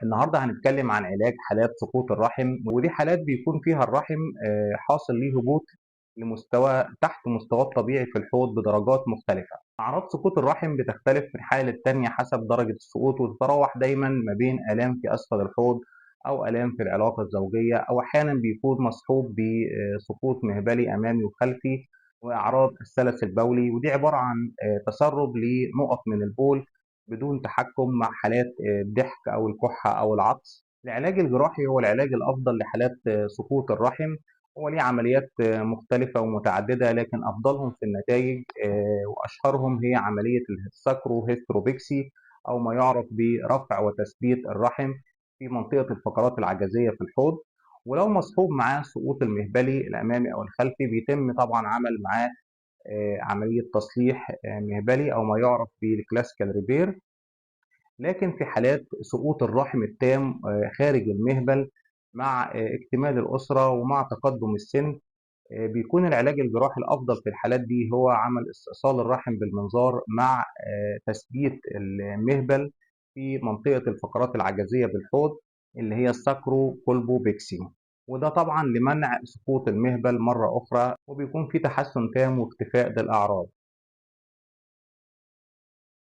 النهارده هنتكلم عن علاج حالات سقوط الرحم، ودي حالات بيكون فيها الرحم حاصل ليه هبوط لمستوى تحت مستواه الطبيعي في الحوض بدرجات مختلفة. أعراض سقوط الرحم بتختلف من حالة للتانية حسب درجة السقوط، وتتراوح دايما ما بين آلام في أسفل الحوض أو آلام في العلاقة الزوجية، أو أحيانا بيكون مصحوب بسقوط مهبلي أمامي وخلفي وأعراض السلس البولي، ودي عبارة عن تسرب لنقط من البول بدون تحكم مع حالات الضحك أو الكحة أو العطس. العلاج الجراحي هو العلاج الأفضل لحالات سقوط الرحم. هو ليه عمليات مختلفة ومتعددة، لكن أفضلهم في النتائج وأشهرهم هي عملية الساكرو هيستروبيكسي، أو ما يعرف برفع وتثبيت الرحم في منطقة الفقرات العجزية في الحوض. ولو مصحوب معاه سقوط المهبلي الأمامي أو الخلفي، بيتم طبعا عمل معاه عملية تصليح مهبلي أو ما يعرف بالكلاسيكال ريبير. لكن في حالات سقوط الرحم التام خارج المهبل مع اكتمال الأسرة ومع تقدم السن، بيكون العلاج الجراحي الأفضل في الحالات دي هو عمل استئصال الرحم بالمنظار مع تثبيت المهبل في منطقة الفقرات العجزية بالحوض، اللي هي الساكرو كولبو بيكسي. وده طبعا لمنع سقوط المهبل مرة أخرى، وبيكون في تحسن تام واختفاء للأعراض.